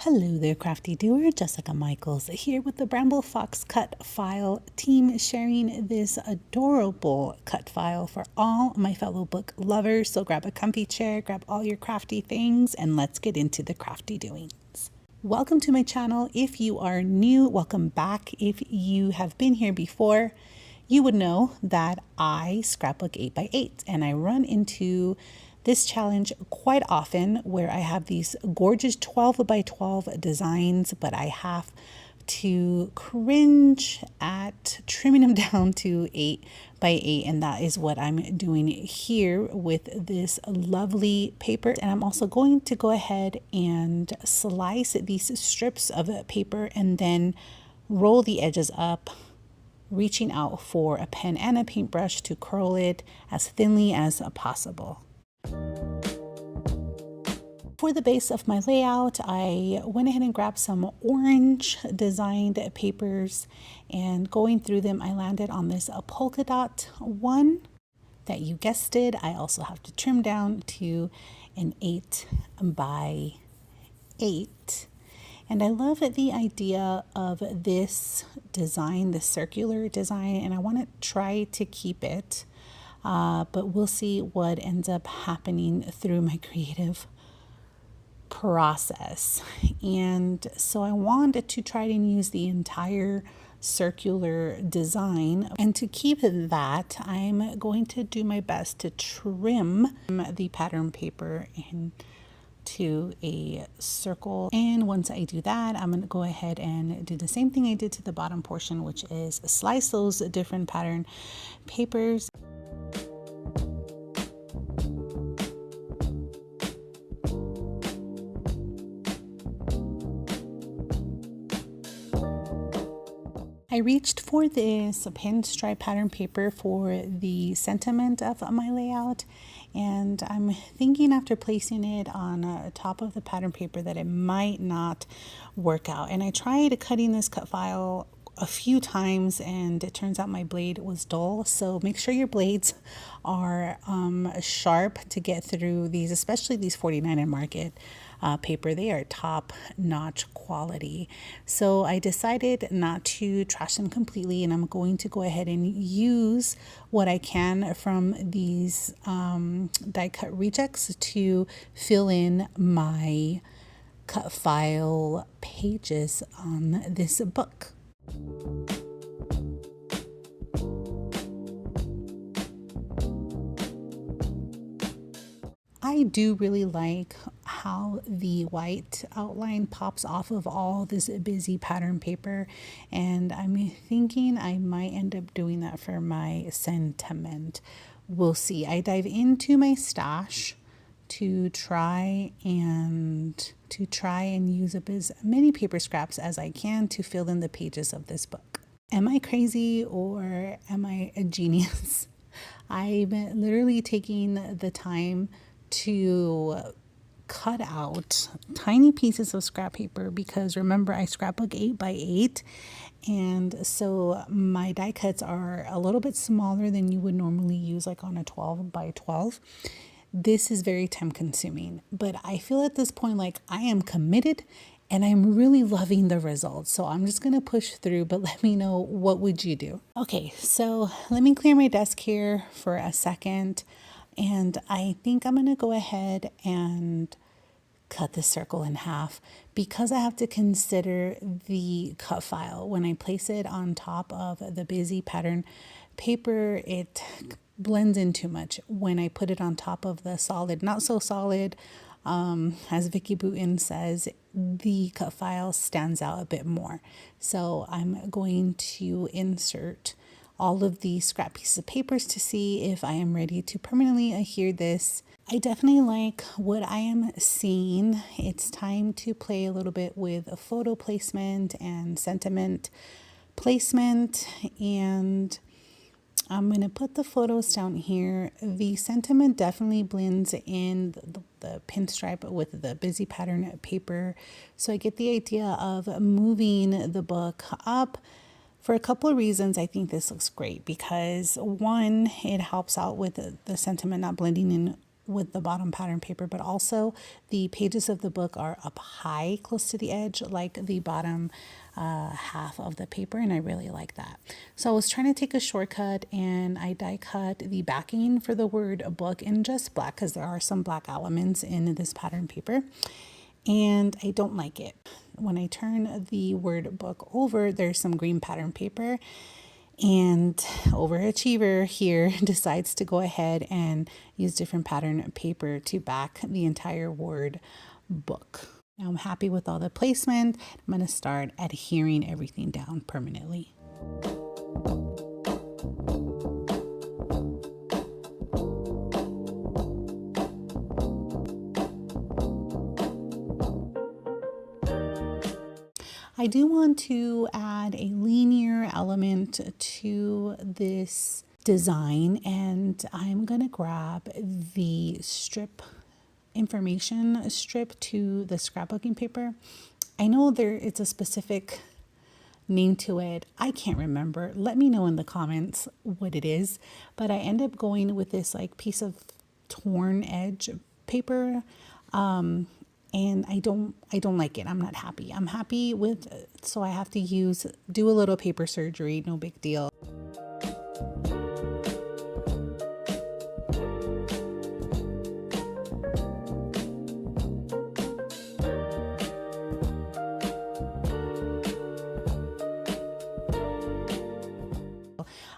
Hello there, crafty doer. Jessica Michaels here with the Bramble Fox cut file team, sharing this adorable cut file for all my fellow book lovers. So grab a comfy chair, grab all your crafty things, and let's get into the crafty doings. Welcome to my channel. If you are new, welcome back. If you have been here before, you would know that I scrapbook 8x8 and I run into this challenge quite often where I have these gorgeous 12x12 designs, but I have to cringe at trimming them down to 8x8, and that is what I'm doing here with this lovely paper. And I'm also going to go ahead and slice these strips of paper and then roll the edges up, reaching out for a pen and a paintbrush to curl it as thinly as possible. For the base of my layout, I went ahead and grabbed some orange designed papers, and going through them, I landed on this polka dot one that, you guessed it, I also have to trim down to an 8x8. And I love the idea of this design, the circular design, and I want to try to keep it, but we'll see what ends up happening through my creative process. And so I wanted to try and use the entire circular design, and to keep that, I'm going to do my best to trim the pattern paper into a circle. And once I do that, I'm going to go ahead and do the same thing I did to the bottom portion, which is slice those different pattern papers. I reached for this pinstripe pattern paper for the sentiment of my layout, and I'm thinking after placing it on top of the pattern paper that it might not work out. And I tried cutting this cut file a few times and it turns out my blade was dull. So make sure your blades are sharp to get through these, especially these 49 and Market paper. They are top notch quality. So I decided not to trash them completely, and I'm going to go ahead and use what I can from these die cut rejects to fill in my cut file pages on this book. I do really like how the white outline pops off of all this busy pattern paper, and I'm thinking I might end up doing that for my sentiment. We'll see. I dive into my stash to try and use up as many paper scraps as I can to fill in the pages of this book. Am I crazy or am I a genius? I'm literally taking the time to cut out tiny pieces of scrap paper because remember, I scrapbook 8x8, and so my die cuts are a little bit smaller than you would normally use, like on a 12x12. This is very time consuming, but I feel at this point like I am committed and I'm really loving the results. So I'm just going to push through, but let me know, what would you do? Okay, so let me clear my desk here for a second. And I think I'm going to go ahead and cut this circle in half because I have to consider the cut file. When I place it on top of the busy pattern paper, it blends in too much. When I put it on top of the solid, not so solid, as Vicki Boutin says, the cut file stands out a bit more. So I'm going to insert all of the scrap pieces of papers to see if I am ready to permanently adhere this. I definitely like what I am seeing. It's time to play a little bit with a photo placement and sentiment placement, and I'm going to put the photos down here. The sentiment definitely blends in the pinstripe with the busy pattern paper, so I get the idea of moving the book up. For a couple of reasons, I think this looks great because one, it helps out with the sentiment not blending in with the bottom pattern paper, but also the pages of the book are up high, close to the edge, like the bottom half of the paper, and I really like that. So I was trying to take a shortcut, and I die cut the backing for the word book in just black, because there are some black elements in this pattern paper, and I don't like it. When I turn the word book over, there's some green pattern paper, and overachiever here decides to go ahead and use different pattern paper to back the entire word book. Now I'm happy with all the placement. I'm going to start adhering everything down permanently. I do want to add a linear element to this design, and I'm going to grab the strip information strip to the scrapbooking paper. I know it's a specific name to it. I can't remember. Let me know in the comments what it is, but I end up going with this like piece of torn edge paper, and I don't like it. I'm not happy. I'm happy with, so I have to do a little paper surgery, no big deal.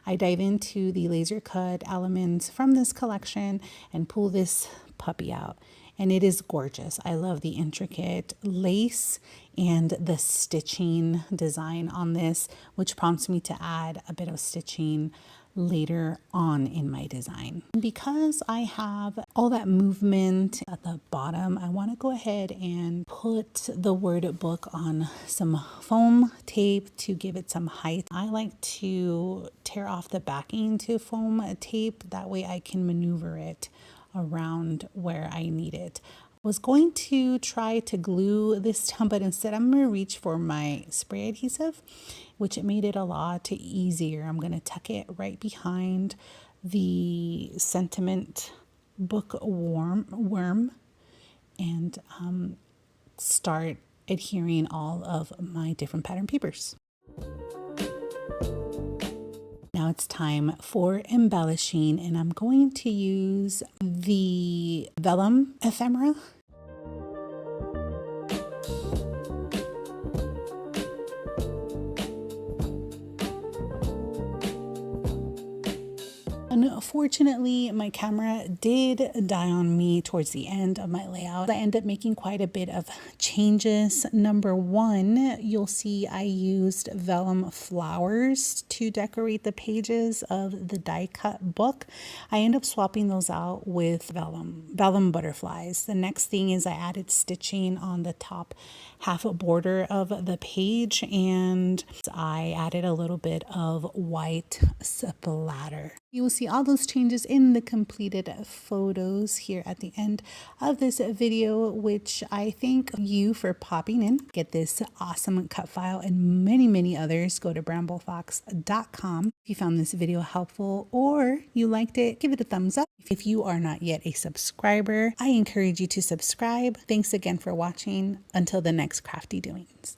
I dive into the laser cut elements from this collection and pull this puppy out. And it is gorgeous. I love the intricate lace and the stitching design on this, which prompts me to add a bit of stitching later on in my design. Because I have all that movement at the bottom, I want to go ahead and put the word book on some foam tape to give it some height. I like to tear off the backing to foam tape, that way I can maneuver it around where I need it. I was going to try to glue this down, but instead I'm going to reach for my spray adhesive, which made it a lot easier. I'm going to tuck it right behind the sentiment book worm and start adhering all of my different pattern papers. Now it's time for embellishing, and I'm going to use the vellum ephemera. Unfortunately, my camera did die on me towards the end of my layout. I ended up making quite a bit of changes. Number one, you'll see I used vellum flowers to decorate the pages of the die cut book. I ended up swapping those out with vellum butterflies. The next thing is I added stitching on the top half border of the page, and I added a little bit of white splatter. You will see all those changes in the completed photos here at the end of this video, which I thank you for popping in. Get this awesome cut file and many others. Go to bramblefox.com. If you found this video helpful or you liked it, give it a thumbs up. If you are not yet a subscriber, I encourage you to subscribe. Thanks again for watching. Until the next crafty doings.